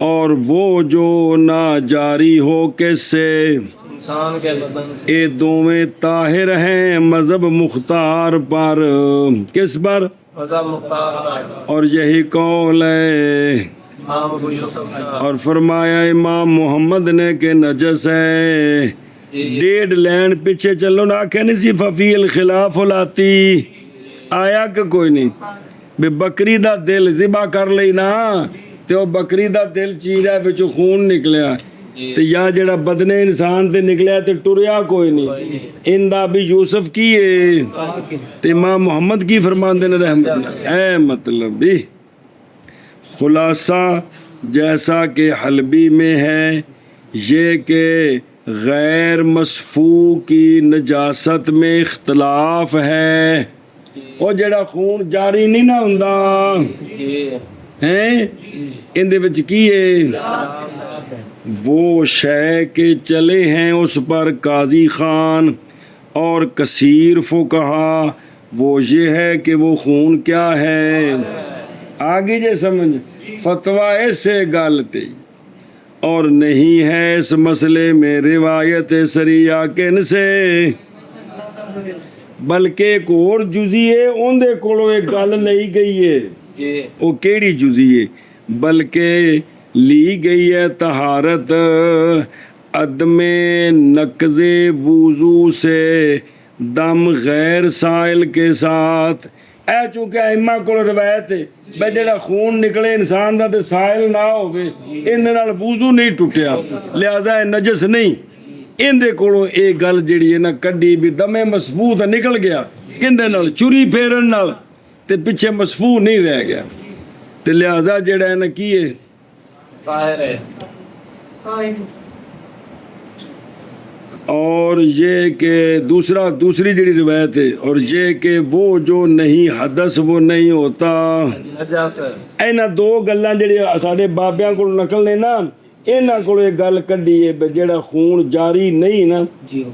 B: اور وہ جو نہ جاری ہو کس سے،
A: انسان کے بدن سے،
B: اے دوویں طاہر ہیں مذہب مختار پر، کس پر؟
A: مذہب مختار ہے۔
B: اور یہی قول ہے،
A: امام ابو یوسف صاحب۔
B: اور فرمایا امام محمد نے کہ نجس ہے۔
A: جی
B: 1.5 لین پیچھے چلو نا، آکھیا نہیں سی ففی الخلاف الاتی، آیا کہ کوئی نہیں بے بکری دا دل ذبح کر لئی نا، تے او بکری دا دل چیریا وچوں خون نکلیا،
A: جی
B: تے یا جڑا بدن انسان تے نکلیا تے ٹریا کوئی نہیں، ان دا بھی یوسف کی ہے تے امام محمد کی فرماندے نے رحمت اللہ۔ اے مطلب بھی خلاصہ جیسا کہ حلبی میں ہے یہ کہ غیر مصفوع کی نجاست میں اختلاف ہے، وہ جڑا خون جاری نہیں نہ ہوندا
A: جی
B: ہیں ان دے وچ کی ہے، وہ شے کے چلے ہیں اس پر قاضی خان اور کثیر فقہا، وہ یہ ہے کہ وہ خون کیا ہے، آگے جے سمجھ فتویٰ ایسے گالتے، اور نہیں ہے اس مسئلے میں روایت سریہ کن سے، بلکہ ایک اور جزی ہے ان دے کولو ایک گل لئی گئی ہے،
A: جی
B: وہ کیڑی جزی ہے، بلکہ لی گئی ہے طہارت عدم نقض وضو سے دم غیر سائل کے ساتھ، اے چونکہ ائمہ کو روایت ہے بھئی جڑا خون نکلے انسان دا تے سائل نہ ہوئے ان دے نال وضو نہیں ٹوٹیا لہذا اے نجس نہیں، ان دے کولوں اے گل جڑی ہے نا کڈی بھی دم مصفوع تے نکل گیا کندے نال چوری پھیرن نال تے پیچھے مصفوع نہیں رہ گیا، تے لہذا جڑا ہے نا کی ہے
A: طاہر ہے۔
B: اور یہ کہ دوسری جڑی روایت ہے، اور یہ کہ وہ جو نہیں حدث وہ نہیں ہوتا،
A: نجس ہے۔
B: اینا 2 گلاں جڑی ساڈے بابیاں کول نقل نے نا، انہاں کول ایک گل کڈی ہے جڑا خون جاری نہیں نا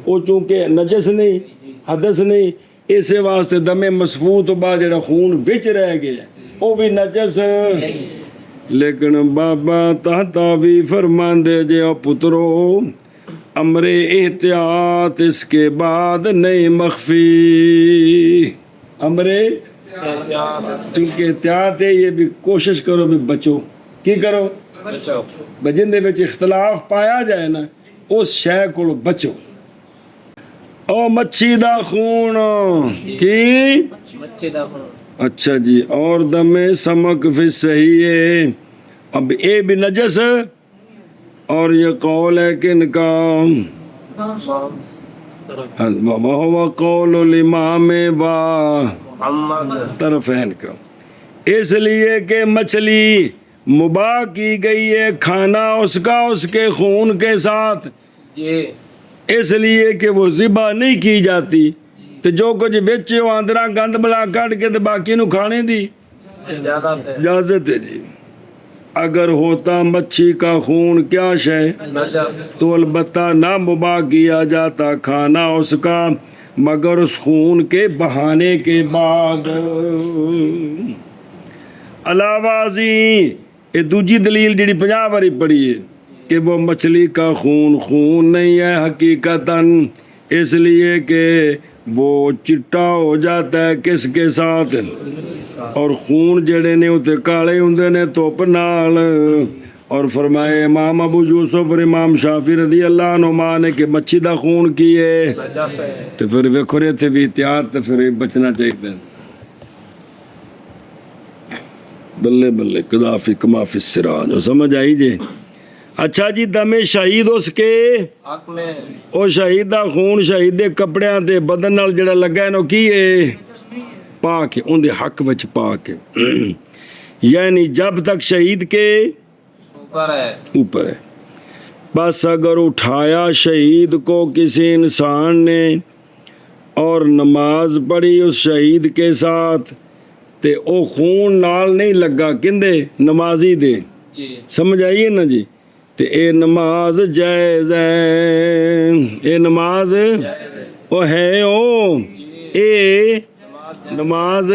B: وہ چونکہ نجس نہیں حدث نہیں، اسے واسطے دم مصفوع تو بعد جڑا خون وچ رہ گیا وہ بھی نجس، لیکن بابا تحتاوی فرماندے جے او پترو امر احتیاط اس کے بعد نہیں مخفی، امر چونکہ احتیاط ہے یہ بھی کوشش کرو بھی بچو، کی کرو
A: بچو،
B: جن دے وچ اختلاف پایا جائے نا اس شے کو بچو۔ او مچھی دا خون کی،
A: مچھی دا خون،
B: اچھا جی، اور دم سمک فی صحیح ہے، اب اے بھی نجس، اور یہ قول ہے کہ ان کا وَهُوَ قول الامام و
A: محمد
B: طرفین کا، اس لیے کہ مچھلی مباح کی گئی ہے کھانا اس کا اس کے خون کے ساتھ،
A: جی
B: اس لیے کہ وہ ذبح نہیں کی جاتی، تو جو کچھ بچے وہ اندرہ گند بلا کٹ کے تو باقی نو کھانے دی اجازت ہے جی۔ اگر ہوتا مچھی کا خون کیا شے
A: نجس،
B: تو البتہ نہ مباح کیا جاتا کھانا اس کا مگر اس خون کے بہانے کے بعد، علاوہ ازیں یہ دوجی دلیل جڑی 50 باری پڑھی ہے کہ وہ مچھلی کا خون خون نہیں ہے حقیقتاً، اس لیے کہ وہ چٹا ہو جاتا ہے کس کے ساتھ، اور خون جڑے نے اتنے کالے ہوندے نے دھوپ نال۔ اور فرمائے امام ابو یوسف اور امام شافعی رضی اللہ عنہما نے کہ مچھی دا خون کی ہے،
A: نجس ہے۔
B: تو پھر ویکھو رہے تھے بھی احتیاط، تو پھر بچنا چاہیے۔ بلے بلے قذافی کمافی السراج، سمجھ آئی جی؟ اچھا جی، دم شہید اس کے
A: حق میں
B: او شہید دا خون شہید دے کپڑیاں تے بدن نال جڑا لگا ہے نو کی ہے پاک ہے، ان دے حق وچ پاک ہے، یعنی جب تک شہید کے
A: اوپر ہے۔
B: اوپر ہے۔ بس اگر اٹھایا شہید کو کسی انسان نے اور نماز پڑھی اس شہید کے ساتھ تے او خون نال نہیں لگا کندے نمازی دے،
A: جی
B: سمجھ آئیے نا جی؟ تے اے نماز جائز ہے، اے نماز او ہے او اے نماز،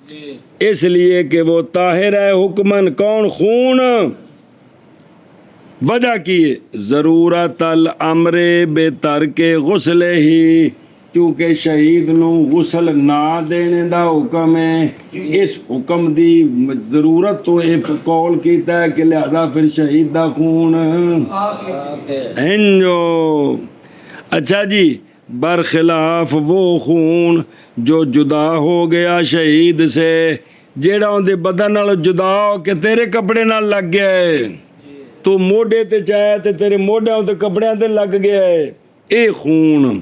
A: جی
B: اس لیے کہ وہ طاہر ہے حکمن، کون؟ خون۔ وجہ کی ضرورت الامر بے ترک غسل ہی، کیونکہ شہید نو غسل نہ دینے دا حکم ہے، اس حکم دی ضرورت تو ایک قول کیتا ہے کہ لہذا پھر شہید دا خون انجو۔ اچھا جی، برخلاف وہ خون جو جدا ہو گیا شہید سے، جیڑا ان دے بدن نال جدا ہو کے تیرے کپڑے نال لگ گیا ہے، تو موڈے تے چاہے تے تیرے موڈے تے کپڑے تے لگ گیا ہے، اے خون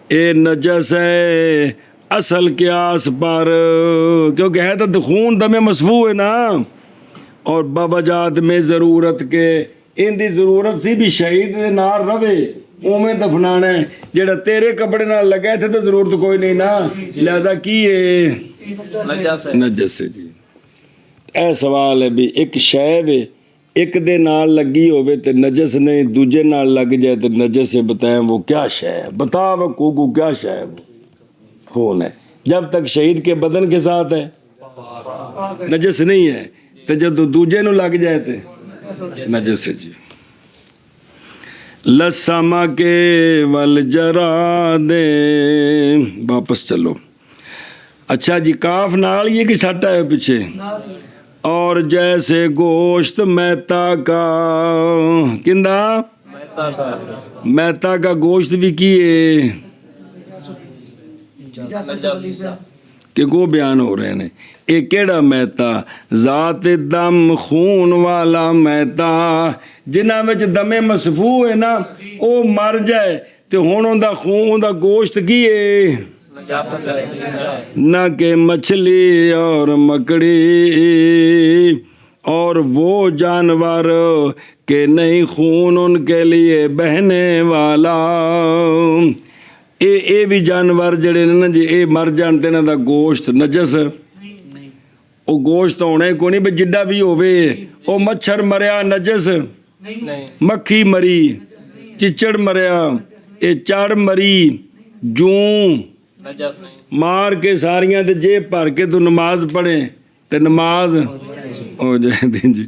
B: اے نجس ہے اصل قیاس پر، کیونکہ ہے تو خون دم مصفوع ہے نا، اور باوجات میں ضرورت کے ان دی ضرورت سی بھی شہید دے نال رہے اوویں دفنانا ہے، جڑا تیرے کپڑے نال لگا تھے تو ضرورت کوئی نہیں نا، لہذا کی ہے
A: نجس ہے۔
B: نجس ہے جی۔ اے سوال ہے بھی ایک شے وے ایک دے نال لگی ہوئے تے نجس نہیں، دوجے نال لگ جائے تے نجس ہے، بتائیں وہ کیا شے ہے؟ بتا وہ کو کیا شے ہے؟ وہ خون ہے، جب تک شہید کے بدن کے ساتھ ہے نجس نہیں ہے، تو جب دوجے نو لگ جائے تے نجس ہے جی۔ لسما کے والجرا دے، واپس چلو۔ اچھا جی، کاف نال یہ کہ چھٹا ہے پیچھے، اور جیسے گوشت میتا کا، کندہ
A: میتا کا
B: میتا کا گوشت بھی کیے
A: نجس
B: کہ کو بیان ہو رہے ہیں، ایک کیڑا میتا؟ ذات دم خون والا میتا، جنہاں وچ دم مصفوع ہے نا او مر جائے تے ہن اوندا خون اوندا گوشت کی ہے
A: نجاست ہے۔
B: نہ کہ مچھلی اور مکڑی اور وہ جانور کہ نہیں خون ان کے لیے بہنے والا، اے بھی جانور جڑے نے نا جی اے مر جانتے نا دا گوشت نجس، او گوشت ہونے کو نہیں، بھئی جڈا بھی ہوئے، او مچھر مریا نجس،
A: نہیں
B: مکھی مری، چچڑ مریا، اے چڑ مری، جوں
A: نجس نہیں۔
B: مار کے ساریاں تے جیب بھر کے تو نماز پڑھیں تے نماز ہو جائے دی جی،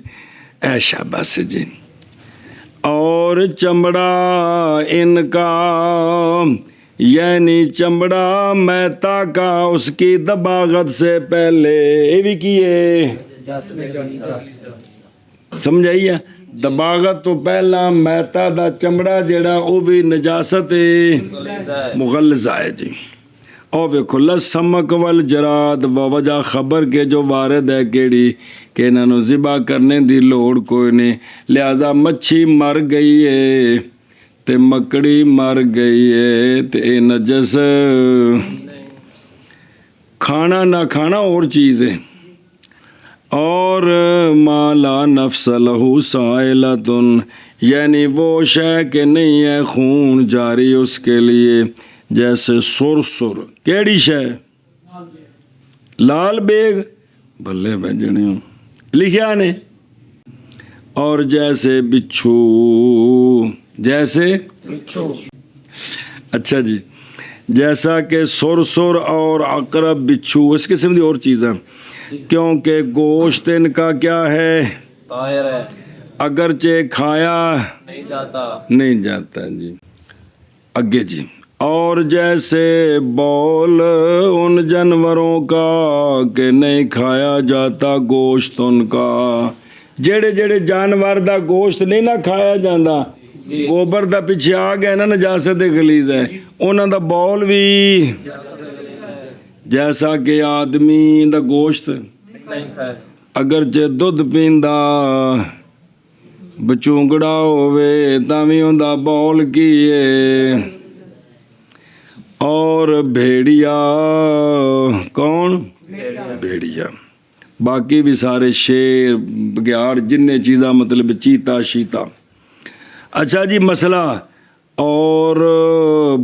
B: اے شاباش جی۔ اور چمڑا ان کا، یعنی چمڑا میتا کا اس کی دباغت سے پہلے، یہ بھی کیے سمجھائیے، دباغت تو پہلا میتا دا چمڑا جڑا او بھی نجاست مغلظہ ہے جی۔ اور ویکھو لسمک والجراد وجہ خبر کے جو وارد ہے کیڑی کہ انہاں نوں ذبح کرنے دی لوڑ کوئی نہیں، لہذا مچھی مر گئی ہے تے مکڑی مر گئی ہے تے اے نجس، کھانا نہ کھانا اور چیز ہے۔ اور ما لا نفس لہو سائلتن، یعنی وہ شے کہ نہیں ہے خون جاری اس کے لیے، جیسے سر کیڑی شے؟ لال بیگ، بھلے بھجنے لکھیا نے، اور جیسے بچھو، جیسے
A: بچھو،
B: اچھا جی، جیسا کہ سر اور عقرب بچھو اس قسم دی اور چیزیں، کیونکہ گوشت ان کا کیا ہے
A: طاہر ہے
B: اگرچہ کھایا
A: نہیں جاتا
B: جی اگے جی اور جیسے بول ان جانوروں کا کہ نہیں کھایا جاتا گوشت ان کا جڑے جڑے جانور دا گوشت نہیں نہ کھایا جاتا گوبر دا پیچھے آ گیا نا نجاست غلیظ ہے انہاں دا بول بھی جیسا کہ آدمی دا گوشت
A: نہیں کھائے
B: اگرچہ دودھ پیندا بچونگڑا ہووے تاویں اوندا بول کیے اور بھیڑیا کون بھیڑیا باقی بھی سارے شیر بگیاڑ جنہیں چیزاں مطلب چیتا شیتا اچھا جی مسئلہ اور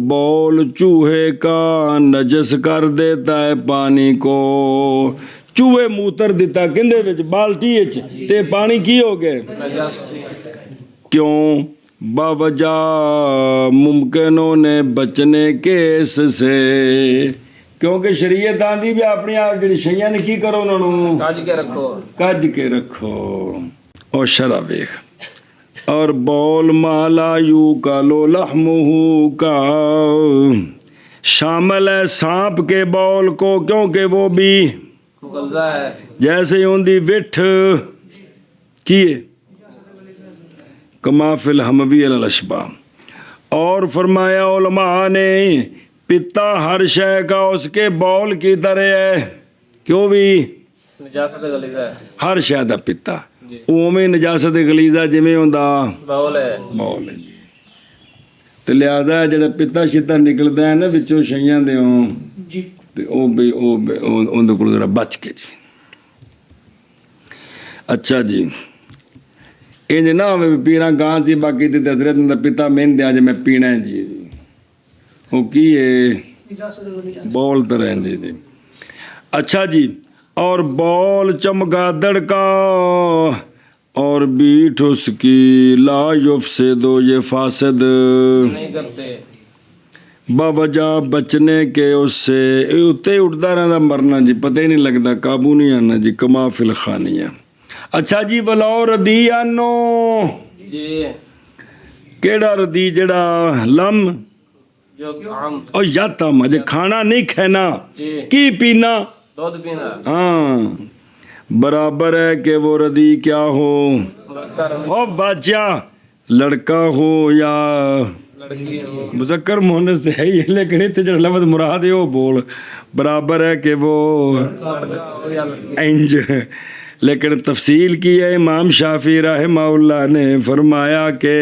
B: بول چوہے کا نجس کر دیتا ہے پانی کو چوہے موتر دیتا کندے وچ بالٹی وچ تے پانی کی ہو گئے کیوں باوجہ ممکنوں نے بچنے کے اس سے کیونکہ شریعت آندی بھی اپنی آپ جڑی شیاں نے کی کرو انہوں کج کے رکھو اور شرع ویکھ اور بول مالا یو کا لو لحمہ کا شامل ہے سانپ کے بول کو کیونکہ وہ بھی جیسے ہوندی وٹھ کیے کما فی الحموی الاشبا اور فرمایا علماء نے پتا ہر شے کا اس کے بول کی طرح ہے کیوں بھی ہر شے دا پتا اوویں نجاست غلیظہ جویں ہوندا بول ہے تے لہذا جڑا پتا شتا نکلدا ہے نا وچوں شیاں دیوں تے او بھی اون دے کول ذرا بچ کے جی اچھا جی انج نہ ہوئے پینا گاں سی باقی تے حضرت دا پتا مین دیا جے میں پینا ہے جی وہ کی ہے بول تو رہندے جی اچھا جی اور بول چمگادڑ کا اور بیٹھ اس کی لا یفسدو یہ فاسد
A: نہیں کرتے
B: باوجہ بچنے کے اس سے اتے اٹھتا رہتا مرنا جی پتہ ہی نہیں لگتا قابو نہیں آنا جی کما فی الخانیہ اچھا جی بلاؤ ردی آنو
A: جی
B: کیڑا ردی جڑا لم
A: جو عام
B: اور یا تم جی کھانا نہیں کھینا
A: جی
B: کی پینا
A: دودھ پینا
B: ہاں برابر ہے کہ وہ ردی کیا ہو او بچہ لڑکا ہو یا
A: لڑکی ہو
B: مذکر مؤنث ہے ہی لیکن اتنے جو لفظ مراد ہے وہ بول برابر ہے کہ وہ
A: لڑکا ہو یا لڑکی
B: انج لیکن تفصیل کی ہے امام شافعی رحمہ اللہ نے فرمایا کہ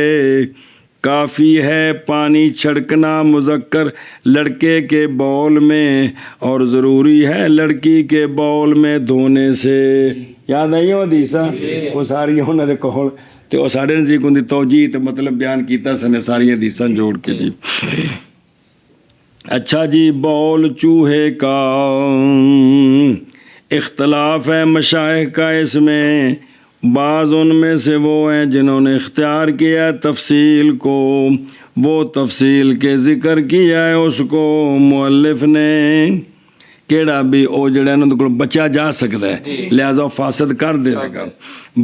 B: کافی ہے پانی چھڑکنا مذکر لڑکے کے بول میں اور ضروری ہے لڑکی کے بول میں دھونے سے یاد نہیں ہو حدیثاں وہ ساری انہاں دے کول تے او ساڈے نزدیک ہوندی توجیہ تے مطلب بیان کیتا سنے ساری حدیثاں جوڑ کے جی اچھا جی بول چوہے کا اختلاف ہے مشائخ کا اس میں بعض ان میں سے وہ ہیں جنہوں نے اختیار کیا ہے تفصیل کو وہ تفصیل کے ذکر کیا ہے اس کو مؤلف نے کیڑا بھی او جڑا انہوں کو بچا جا سکتا ہے لہذا فاسد کر دے گا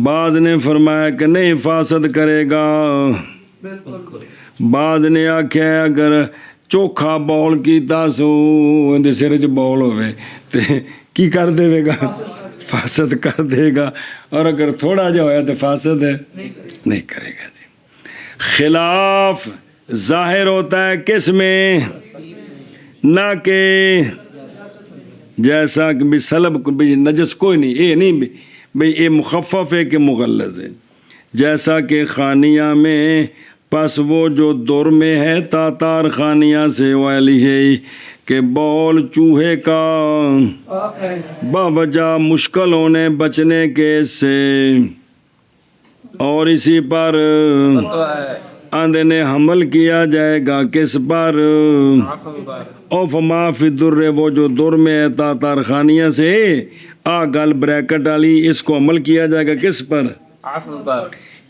B: بعض نے فرمایا کہ نہیں فاسد کرے گا بعض نے آکھیا اگر چوکھا بول کیتا سو اندے سر چ بول ہوئے تے کی کر دے گا فاسد کر دے گا اور اگر تھوڑا جا ہویا تو فاسد ہے نہیں کرے گا جی خلاف ظاہر ہوتا ہے کس میں نہ کہ جیسا کہ بھی سلب بھی نجس کوئی نہیں اے نہیں بھئی اے مخفف ہے کہ مغلظ ہے جیسا کہ خانیہ میں پس وہ جو دور میں ہے تاتار خانیہ سے والی ہے کہ بول چوہے کا باوجہ مشکل ہونے بچنے کے سے اور اسی پر آندھے نے حمل کیا جائے گا کس پر او فما فی در وہ جو در میں ہے تاتار خانیہ سے گل بریکٹ والی اس کو عمل کیا جائے گا کس پر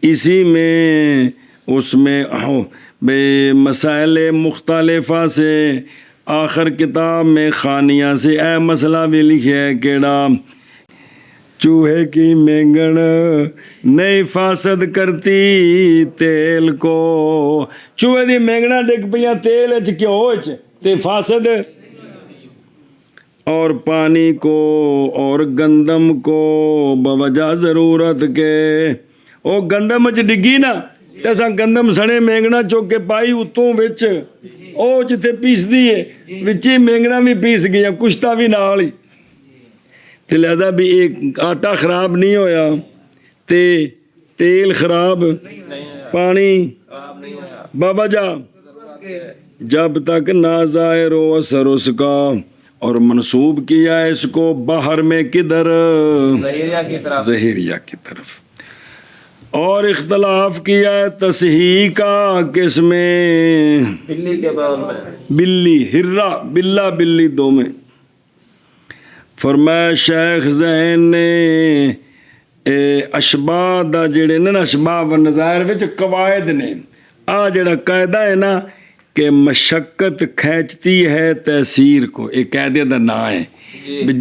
B: اسی میں اس میں بے مسائل مختلفہ سے آخر کتاب میں خانیہ سے اے مسئلہ بھی لکھے ہے کیڑا چوہے کی مینگن نہیں فاسد کرتی تیل کو. چوہے دی مینگنا ڈگ پیاں تیل وچ گھیو وچ تے فاسد. اور پانی کو اور گندم کو بوجہ ضرورت کے. او گندم وچ ڈگی نا تے اساں گندم سنے مینگنا چوک کے پائی اتوں وچ او جتھے پیس دی ہے وچ ہی مینگنا بھی پیس گیا کشتا بھی نال ہی. تے لہذا بھی ایک آٹا خراب نہیں ہویا تے تیل خراب پانی بوجہ جب تک نہ ظاہر ہو اثر اس کا. اور منسوب کیا اس کو باہر میں کدھر ظہیریہ کی طرف. اور اختلاف کیا ہے تصحیح کا کس میں
A: بلی کے بول میں
B: بلی ہرا بلا بلی دو میں. فرمایا شیخ زین نے اشباہ دا جڑے نا اشباہ و نظائر وچ قواعد نے. آ جڑا قاعدہ ہے نا کہ مشقت کھینچتی ہے تاثیر کو, ایک قاعدے دا نام ہے.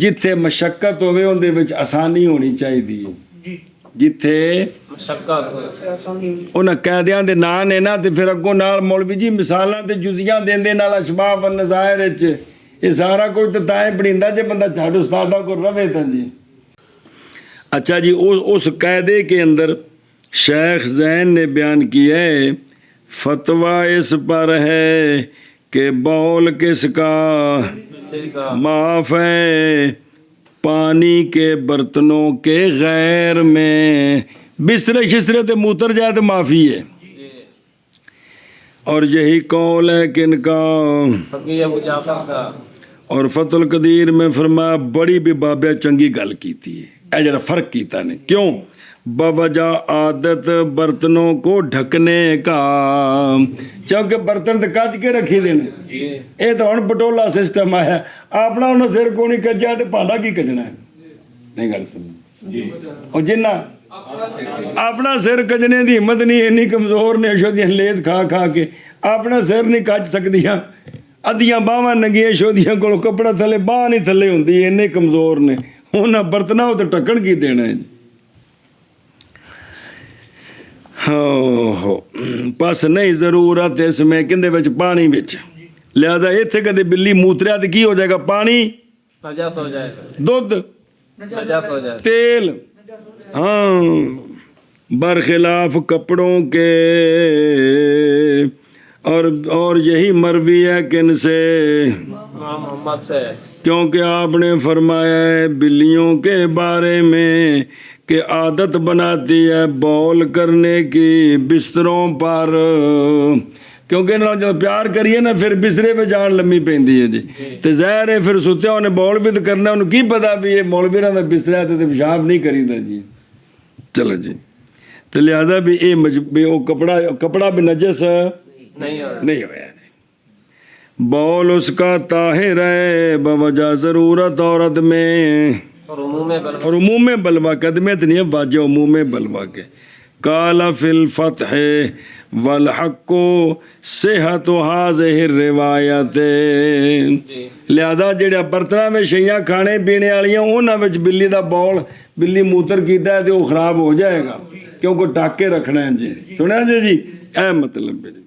B: جتھے مشقت ہوئے اندے وچ آسانی ہونی چاہیے. جتھے انہاں قاعدیاں دے نام نے نا تے پھر اگوں نال مولوی جی مثالاں تے جزیاں دیندے نال اشباہ و نظائر وچ یہ سارا کچھ تو تائیں پڑھیندا جے بندہ چھڈ استاداں کو رہے تاں جی. اچھا جی اس قاعدے کے اندر شیخ زین نے بیان کیا ہے فتویٰ اس پر ہے کہ بول کس کا معاف ہے پانی کے برتنوں کے غیر میں. بسترے شسترے تے موتر جائے تو معافی ہے. اور یہی قول ہے کن کا اور فتح القدیر میں فرمایا بڑی بھی بابیا چنگی گل کیتی ہے. اے جڑا فرق کیتا نے کیوں بوجہ عادت برتنوں کو ڈھکنے کا. چونکہ برتن تو کچ کے رکھی دینے یہ تو ہن پٹولا سسٹم آیا. اپنا انہوں سر کو نہیں کجیا تو پانڈا کی کجنا ہے نہیں گل سمجھ. اور جنہ اپنا سر کجنے دی ہمت نہیں اینی کمزور نے شودیاں لیز کھا کھا کے اپنا سر نہیں کج سکدیاں. ادیاں باواں ننگیاں شودیاں کول کپڑا تھلے باہ نہیں تھلے ہوندی اینے کمزور نے. انہاں برتنا تو ٹکن کی دینا ہے. ہو پس نہیں ضرورت اس میں کندے وچ پانی وچ. لہذا ایتھے کدے بلی موتریا تو کی ہو جائے گا پانی
A: نجس ہو جائے
B: دودھ
A: نجس ہو جائے
B: تیل. ہاں برخلاف کپڑوں کے. اور یہی مروی ہے کن سے
A: محمد سے
B: کیونکہ آپ نے فرمایا ہے بلیوں کے بارے میں کہ عادت بناتی ہے بول کرنے کی بستروں پر. کیونکہ جب پیار کریے نا پھر بسترے پہ جان لمبی پیندی ہے جی. تو ظاہر ہے پھر سوتیا انہیں بول بھی تو کرنا انہوں کی پتا بھی یہ مولوی نہ بسترا تو پیشاب نہیں کریدا جی. چلو جی تو لہذا بھی یہ وہ کپڑا بھی نجس نہیں ہوا. بول اس کا طاہر ہے بوجہ ضرورت عورت میں اور عموم بلوا قدمت نہیں ہے واجہ عموم بلوا کے. کالا فی الفتح والحق صحت هذه الروایت. لہذا جڑا برتنا میں شیاں کھانے پینے والیاں انہاں وچ بلی دا بول بلی موتر کیتا ہے تو وہ خراب ہو جائے گا کیونکہ ٹاک کے رکھنا ہے جی. سنیا جی اے مطلب ہے جی.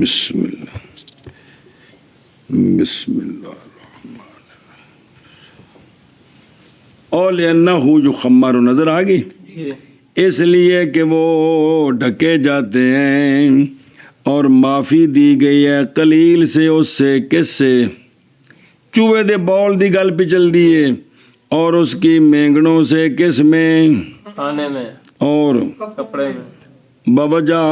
B: بسم اللہ بسم اللہ الرحمن اول انہو جو خمر نظر آگی اس لیے کہ وہ ڈھکے جاتے ہیں اور معافی دی گئی ہے قلیل سے اس سے کس سے چوہے دے بول دی گل پہ چل دی ہے اور اس کی مینگنوں سے کس میں
A: کھانے میں
B: اور
A: کپڑے میں
B: بوجہ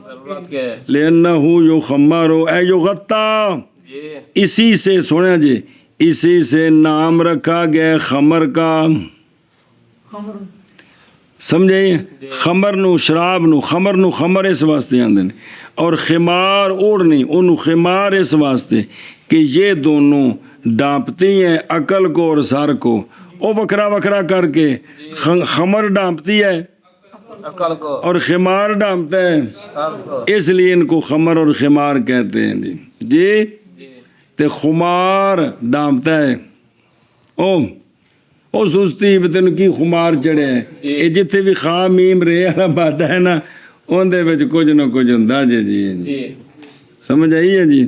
A: ضرورت کے
B: لِأَنَّهُ يُخَمَّرُ اے یغطا. اسی سے سنیں جی اسی سے نام رکھا گیا خمر کا. سمجھے خمر نو شراب نو خمر اس واسطے آندے نے اور خمار اوڑھنی انہوں خمار اس واسطے کہ یہ دونوں ڈانپتی ہیں عقل کو اور سر کو. وہ وکھرا وکھرا کر کے خمر ڈانپتی ہے اور خمار ڈانپتا ہے اس لیے ان کو خمر اور خمار کہتے ہیں جی. ਤੇ ਖੁਮਾਰ ਡਾਂਪਦਾ ਹੈ ਉਹ ਸੁਸਤੀ ਵੀ ਤੈਨੂੰ ਕੀ ਖੁਮਾਰ ਚੜਿਆ। ਇਹ ਜਿੱਥੇ ਵੀ ਖਾ ਮੀਮ ਰੇ ਵਾਲਾ ਬਾਦਾ ਹੈ ਨਾ ਉਹਦੇ ਵਿੱਚ ਕੁਝ ਨਾ ਕੁਝ ਹੁੰਦਾ ਜੀ ਸਮਝ ਆਈ ਹੈ ਜੀ।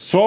B: 100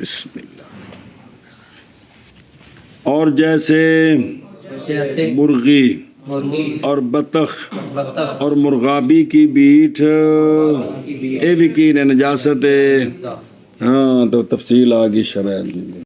B: بسم اللہ. اور جیسے
A: جیسے
B: مرغی
A: مرغی
B: اور بطخ
A: بطخ
B: اور مرغابی کی بیٹھ یہ بھی کی نجاست ہے. ہاں تو تفصیل آگی شرح.